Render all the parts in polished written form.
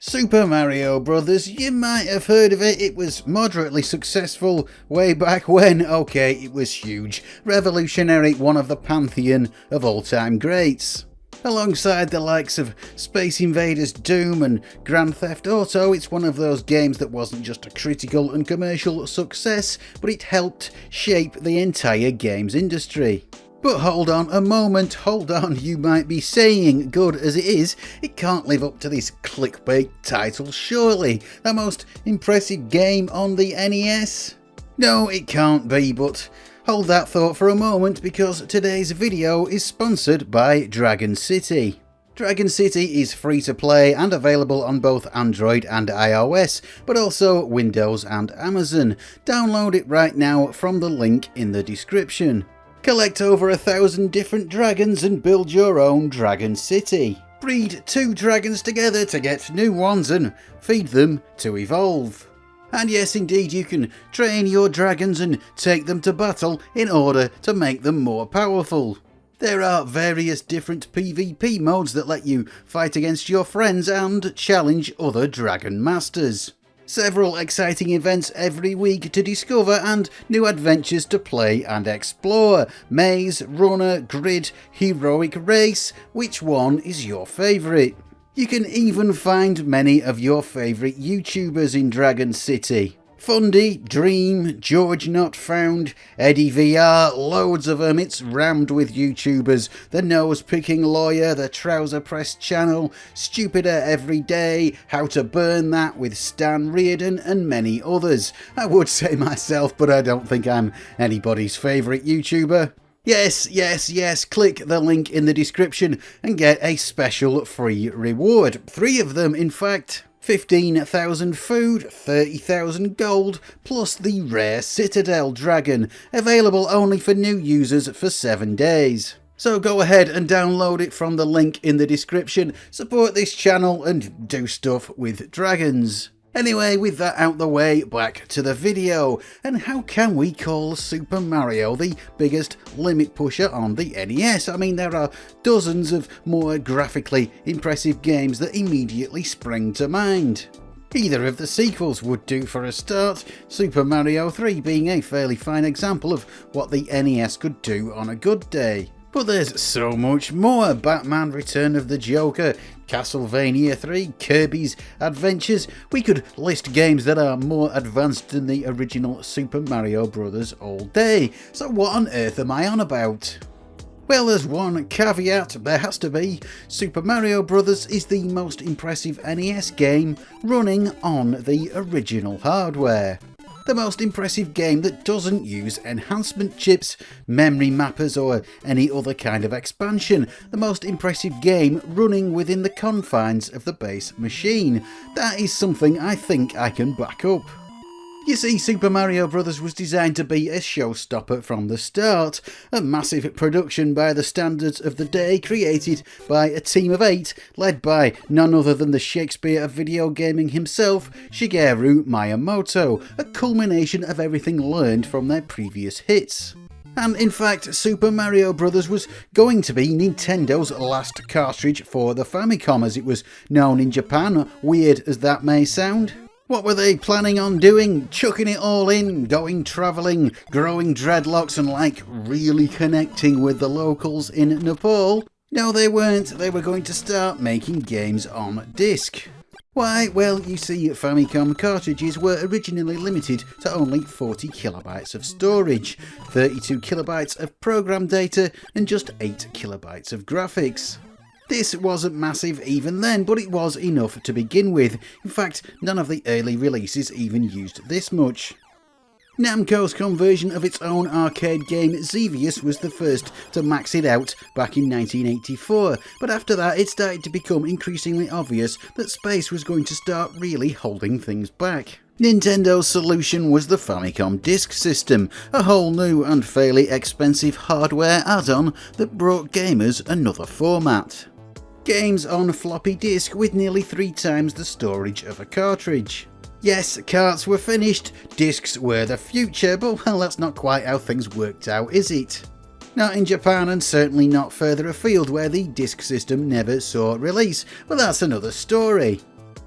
Super Mario Brothers, you might have heard of it. It was moderately successful way back when. Okay, it was huge, revolutionary, one of the pantheon of all-time greats. Alongside the likes of Space Invaders, Doom and Grand Theft Auto, it's one of those games that wasn't just a critical and commercial success, but it helped shape the entire games industry. But hold on a moment, hold on, you might be saying, good as it is, it can't live up to this clickbait title surely, the most impressive game on the NES? No, it can't be, but hold that thought for a moment because today's video is sponsored by Dragon City. Dragon City is free to play and available on both Android and iOS, but also Windows and Amazon. Download it right now from the link in the description. Collect over 1,000 different dragons and build your own Dragon City. Breed 2 dragons together to get new ones and feed them to evolve. And yes, indeed, you can train your dragons and take them to battle in order to make them more powerful. There are various different PvP modes that let you fight against your friends and challenge other dragon masters. Several exciting events every week to discover and new adventures to play and explore. Maze, Runner, Grid, Heroic Race, which one is your favourite? You can even find many of your favourite YouTubers in Dragon City. Fundy, Dream, George Not Found, Eddie VR, loads of them. It's rammed with YouTubers. The Nose Picking Lawyer, the Trouser Press Channel, Stupider Every Day, How to Burn That with Stan Reardon and many others. I would say myself, but I don't think I'm anybody's favourite YouTuber. Yes, click the link in the description and get a special free reward. 3 of them, in fact. 15,000 food, 30,000 gold, plus the rare Citadel Dragon, available only for new users for 7 days. So go ahead and download it from the link in the description, support this channel and do stuff with dragons. Anyway, with that out the way, back to the video. And how can we call Super Mario the biggest limit pusher on the NES? I mean, there are dozens of more graphically impressive games that immediately spring to mind. Either of the sequels would do for a start, Super Mario 3 being a fairly fine example of what the NES could do on a good day. But there's so much more. Batman Return of the Joker, Castlevania 3, Kirby's Adventures. We could list games that are more advanced than the original Super Mario Bros. All day. So what on earth am I on about? Well, there's one caveat, there has to be. Super Mario Bros. Is the most impressive NES game running on the original hardware. The most impressive game that doesn't use enhancement chips, memory mappers or any other kind of expansion. The most impressive game running within the confines of the base machine. That is something I think I can back up. You see, Super Mario Bros. Was designed to be a showstopper from the start. A massive production by the standards of the day, created by a team of 8, led by none other than the Shakespeare of video gaming himself, Shigeru Miyamoto, a culmination of everything learned from their previous hits. And in fact, Super Mario Bros. Was going to be Nintendo's last cartridge for the Famicom, as it was known in Japan, weird as that may sound. What were they planning on doing? Chucking it all in, going travelling, growing dreadlocks and really connecting with the locals in Nepal? No, they weren't. They were going to start making games on disc. Why? Well, you see, Famicom cartridges were originally limited to only 40 kilobytes of storage, 32 kilobytes of program data and just 8 kilobytes of graphics. This wasn't massive even then, but it was enough to begin with. In fact, none of the early releases even used this much. Namco's conversion of its own arcade game Xevious was the first to max it out back in 1984, but after that it started to become increasingly obvious that space was going to start really holding things back. Nintendo's solution was the Famicom Disk System, a whole new and fairly expensive hardware add-on that brought gamers another format. Games on floppy disk with nearly 3 times the storage of a cartridge. Yes, carts were finished, discs were the future, but well, that's not quite how things worked out, is it? Not in Japan, and certainly not further afield where the disk system never saw release, but that's another story.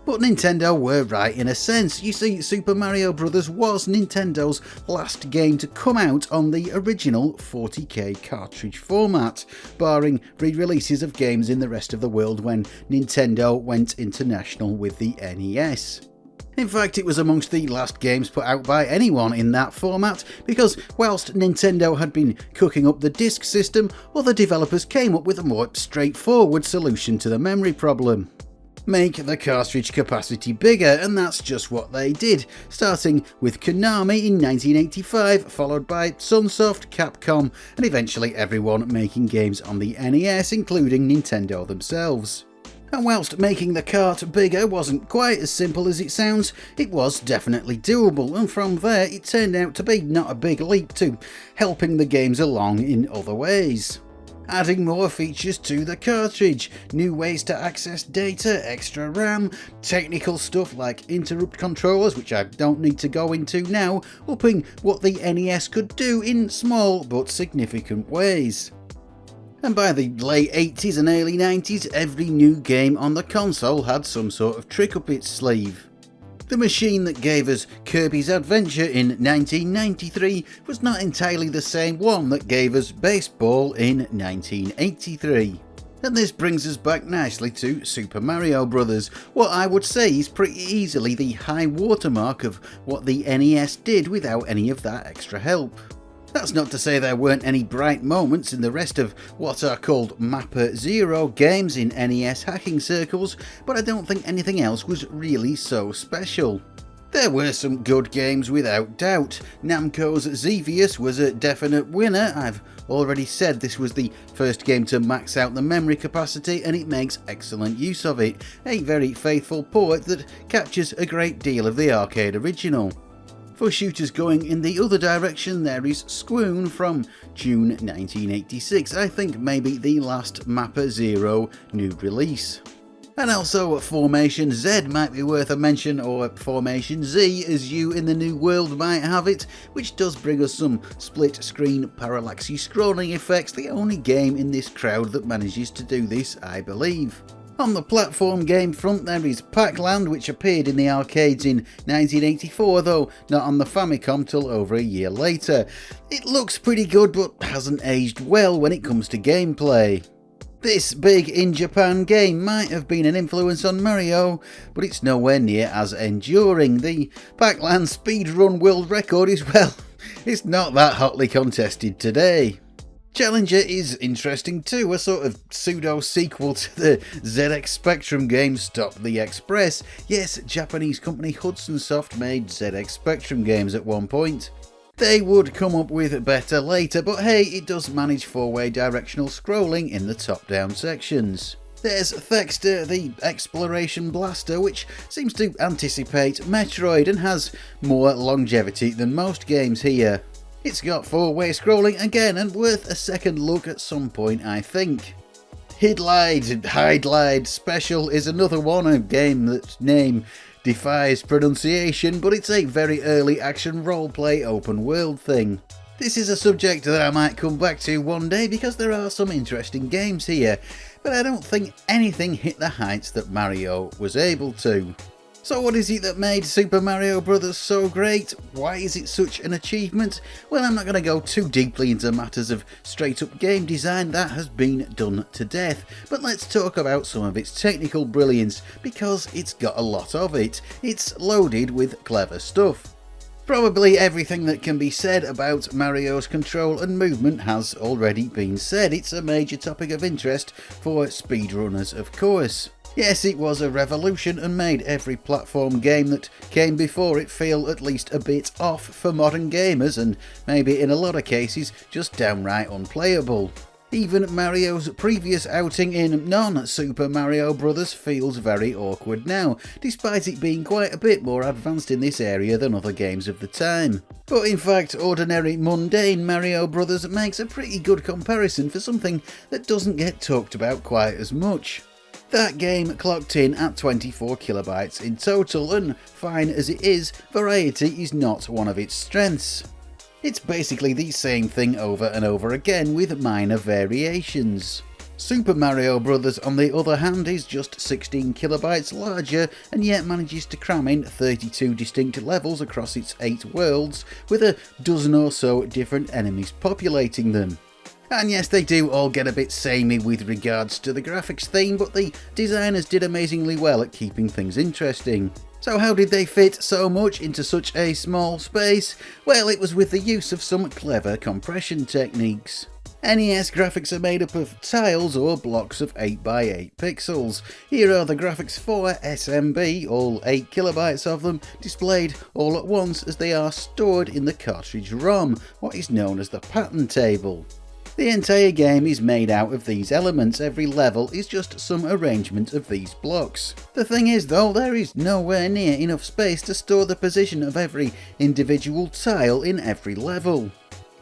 But Nintendo were right in a sense. You see, Super Mario Bros. Was Nintendo's last game to come out on the original 40K cartridge format, barring re-releases of games in the rest of the world when Nintendo went international with the NES. In fact, it was amongst the last games put out by anyone in that format, because whilst Nintendo had been cooking up the disk system, other developers came up with a more straightforward solution to the memory problem. Make the cartridge capacity bigger, and that's just what they did, starting with Konami in 1985, followed by Sunsoft, Capcom, and eventually everyone making games on the NES, including Nintendo themselves. And whilst making the cart bigger wasn't quite as simple as it sounds, it was definitely doable, and from there it turned out to be not a big leap to helping the games along in other ways. Adding more features to the cartridge, new ways to access data, extra RAM, technical stuff like interrupt controllers, which I don't need to go into now, upping what the NES could do in small but significant ways. And by the late 80s and early 90s, every new game on the console had some sort of trick up its sleeve. The machine that gave us Kirby's Adventure in 1993 was not entirely the same one that gave us baseball in 1983. And this brings us back nicely to Super Mario Bros., what I would say is pretty easily the high watermark of what the NES did without any of that extra help. That's not to say there weren't any bright moments in the rest of what are called Mapper Zero games in NES hacking circles, but I don't think anything else was really so special. There were some good games without doubt. Namco's Xevious was a definite winner. I've already said this was the first game to max out the memory capacity, and it makes excellent use of it. A very faithful port that captures a great deal of the arcade original. For shooters going in the other direction, there is Squoon from June 1986, I think maybe the last Mapper Zero new release. And also Formation Z might be worth a mention, or Formation Z as you in the new world might have it, which does bring us some split screen parallaxy scrolling effects, the only game in this crowd that manages to do this, I believe. On the platform game front there is Pac-Land, which appeared in the arcades in 1984, though not on the Famicom till over a year later. It looks pretty good but hasn't aged well when it comes to gameplay. This big in Japan game might have been an influence on Mario, but it's nowhere near as enduring. The Pac-Land speedrun world record is, well, it's not that hotly contested today. Challenger is interesting too, a sort of pseudo-sequel to the ZX Spectrum game Stop the Express. Yes, Japanese company Hudson Soft made ZX Spectrum games at one point. They would come up with better later, but hey, it does manage 4-way directional scrolling in the top-down sections. There's Thexter, the Exploration Blaster, which seems to anticipate Metroid and has more longevity than most games here. It's got 4-way scrolling again, and worth a second look at some point, I think. Hidlide Special is another one, a game that's name defies pronunciation, but it's a very early action roleplay open world thing. This is a subject that I might come back to one day because there are some interesting games here, but I don't think anything hit the heights that Mario was able to. So what is it that made Super Mario Bros. So great? Why is it such an achievement? Well, I'm not going to go too deeply into matters of straight up game design, that has been done to death, but let's talk about some of its technical brilliance, because it's got a lot of it. It's loaded with clever stuff. Probably everything that can be said about Mario's control and movement has already been said. It's a major topic of interest for speedrunners, of course. Yes, it was a revolution and made every platform game that came before it feel at least a bit off for modern gamers, and maybe in a lot of cases just downright unplayable. Even Mario's previous outing in non-Super Mario Bros. Feels very awkward now, despite it being quite a bit more advanced in this area than other games of the time. But in fact, ordinary mundane Mario Bros. Makes a pretty good comparison for something that doesn't get talked about quite as much. That game clocked in at 24 kilobytes in total, and fine as it is, variety is not one of its strengths. It's basically the same thing over and over again with minor variations. Super Mario Bros. On the other hand is just 16 kilobytes larger and yet manages to cram in 32 distinct levels across its 8 worlds with a dozen or so different enemies populating them. And yes, they do all get a bit samey with regards to the graphics theme, but the designers did amazingly well at keeping things interesting. So how did they fit so much into such a small space? Well, it was with the use of some clever compression techniques. NES graphics are made up of tiles or blocks of 8x8 pixels. Here are the graphics for SMB, all 8 kilobytes of them, displayed all at once as they are stored in the cartridge ROM, what is known as the pattern table. The entire game is made out of these elements, every level is just some arrangement of these blocks. The thing is though, there is nowhere near enough space to store the position of every individual tile in every level.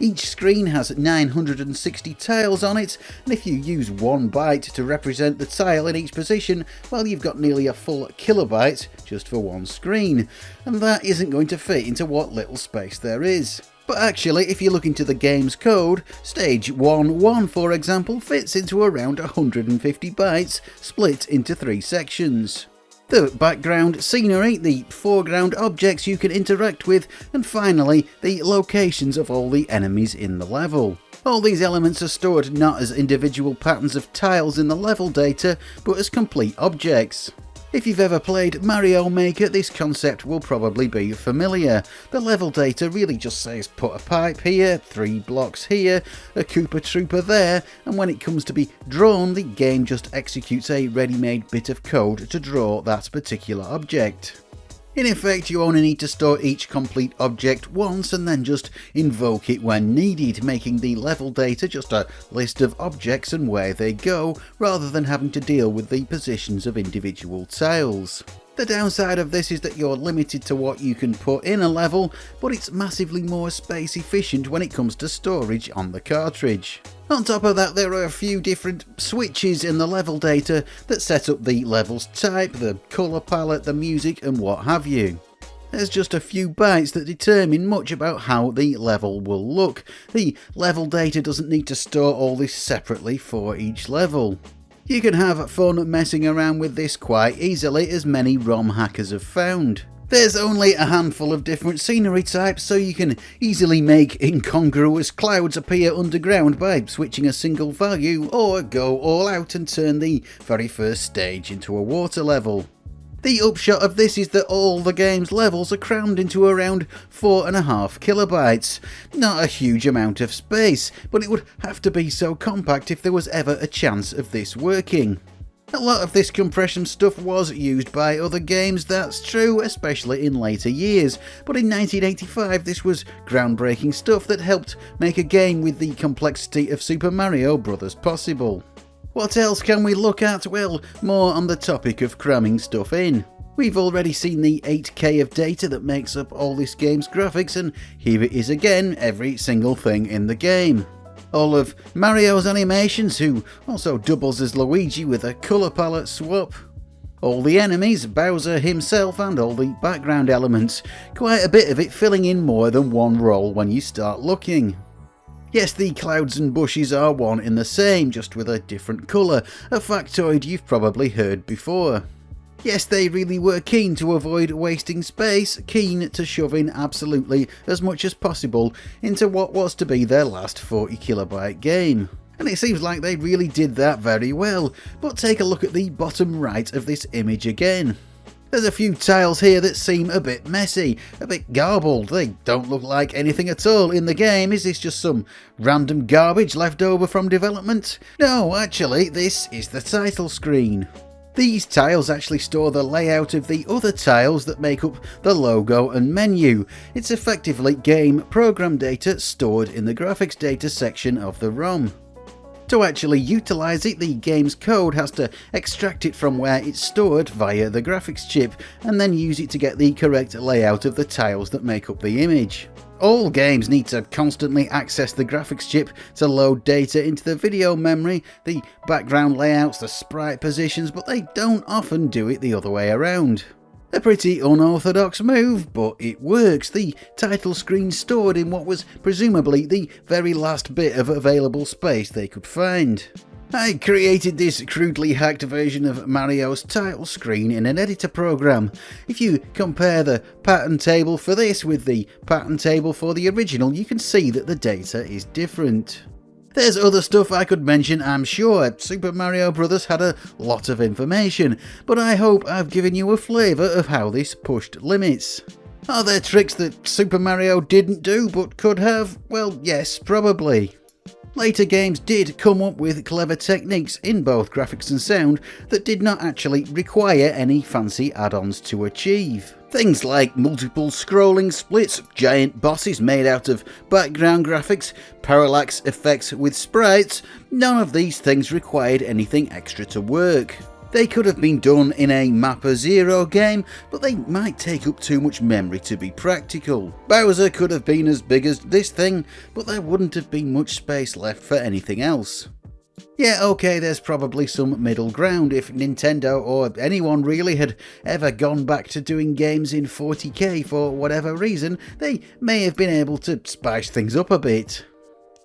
Each screen has 960 tiles on it, and if you use 1 byte to represent the tile in each position, well, you've got nearly a full kilobyte just for one screen, and that isn't going to fit into what little space there is. But actually, if you look into the game's code, stage 1.1 for example fits into around 150 bytes, split into 3 sections. The background scenery, the foreground objects you can interact with, and finally the locations of all the enemies in the level. All these elements are stored not as individual patterns of tiles in the level data, but as complete objects. If you've ever played Mario Maker, this concept will probably be familiar. The level data really just says put a pipe here, 3 blocks here, a Koopa Trooper there, and when it comes to be drawn, the game just executes a ready-made bit of code to draw that particular object. In effect, you only need to store each complete object once and then just invoke it when needed, making the level data just a list of objects and where they go, rather than having to deal with the positions of individual tiles. The downside of this is that you're limited to what you can put in a level, but it's massively more space efficient when it comes to storage on the cartridge. On top of that, there are a few different switches in the level data that set up the level's type, the colour palette, the music and what have you. There's just a few bytes that determine much about how the level will look. The level data doesn't need to store all this separately for each level. You can have fun messing around with this quite easily, as many ROM hackers have found. There's only a handful of different scenery types, so you can easily make incongruous clouds appear underground by switching a single value, or go all out and turn the very first stage into a water level. The upshot of this is that all the game's levels are crammed into around 4.5 kilobytes. Not a huge amount of space, but it would have to be so compact if there was ever a chance of this working. A lot of this compression stuff was used by other games, that's true, especially in later years, but in 1985 this was groundbreaking stuff that helped make a game with the complexity of Super Mario Bros. Possible. What else can we look at? Well, more on the topic of cramming stuff in. We've already seen the 8K of data that makes up all this game's graphics, and here it is again, every single thing in the game. All of Mario's animations, who also doubles as Luigi with a colour palette swap. All the enemies, Bowser himself, and all the background elements. Quite a bit of it filling in more than one role when you start looking. Yes, the clouds and bushes are one in the same, just with a different colour, a factoid you've probably heard before. Yes, they really were keen to avoid wasting space, keen to shove in absolutely as much as possible into what was to be their last 40 kilobyte game. And it seems like they really did that very well, but take a look at the bottom right of this image again. There's a few tiles here that seem a bit messy, a bit garbled. They don't look like anything at all in the game. Is this just some random garbage left over from development? No, actually, this is the title screen. These tiles actually store the layout of the other tiles that make up the logo and menu. It's effectively game program data stored in the graphics data section of the ROM. To actually utilise it, the game's code has to extract it from where it's stored via the graphics chip, and then use it to get the correct layout of the tiles that make up the image. All games need to constantly access the graphics chip to load data into the video memory, the background layouts, the sprite positions, but they don't often do it the other way around. A pretty unorthodox move, but it works. The title screen stored in what was presumably the very last bit of available space they could find. I created this crudely hacked version of Mario's title screen in an editor program. If you compare the pattern table for this with the pattern table for the original, you can see that the data is different. There's other stuff I could mention, I'm sure. Super Mario Bros. Had a lot of information, but I hope I've given you a flavour of how this pushed limits. Are there tricks that Super Mario didn't do but could have? Well, yes, probably. Later games did come up with clever techniques in both graphics and sound that did not actually require any fancy add-ons to achieve. Things like multiple scrolling splits, giant bosses made out of background graphics, parallax effects with sprites, none of these things required anything extra to work. They could have been done in a Mapper Zero game, but they might take up too much memory to be practical. Bowser could have been as big as this thing, but there wouldn't have been much space left for anything else. Yeah, okay, there's probably some middle ground. If Nintendo, or anyone really, had ever gone back to doing games in 40k for whatever reason, they may have been able to spice things up a bit.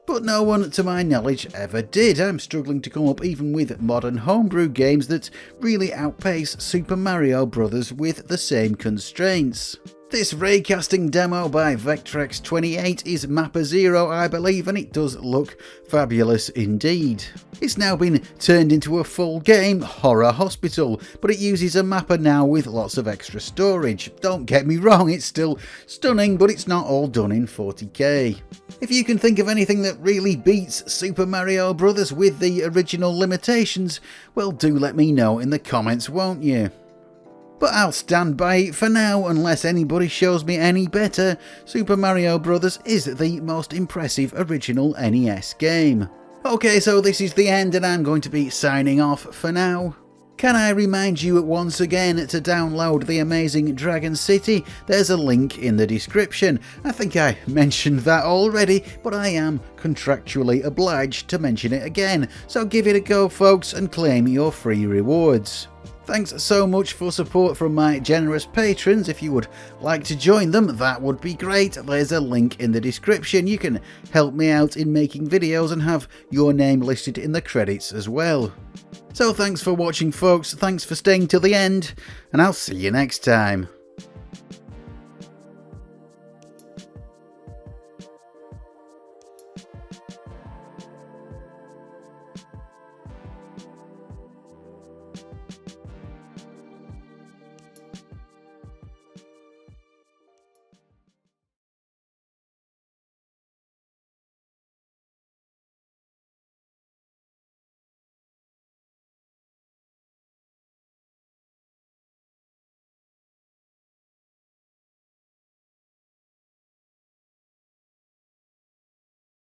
But no one, to my knowledge, ever did. I'm struggling to come up even with modern homebrew games that really outpace Super Mario Bros. With the same constraints. This raycasting demo by Vectrex28 is Mapper Zero, I believe, and it does look fabulous indeed. It's now been turned into a full game horror hospital, but it uses a mapper now with lots of extra storage. Don't get me wrong, it's still stunning, but it's not all done in 40k. If you can think of anything that really beats Super Mario Bros. With the original limitations, well, do let me know in the comments, won't you? But I'll stand by it for now, unless anybody shows me any better. Super Mario Bros. Is the most impressive original NES game. Okay, so this is the end and I'm going to be signing off for now. Can I remind you once again to download the amazing Dragon City? There's a link in the description. I think I mentioned that already, but I am contractually obliged to mention it again. So give it a go, folks, and claim your free rewards. Thanks so much for support from my generous patrons. If you would like to join them, that would be great. There's a link in the description. You can help me out in making videos and have your name listed in the credits as well. So thanks for watching, folks. Thanks for staying till the end, and I'll see you next time.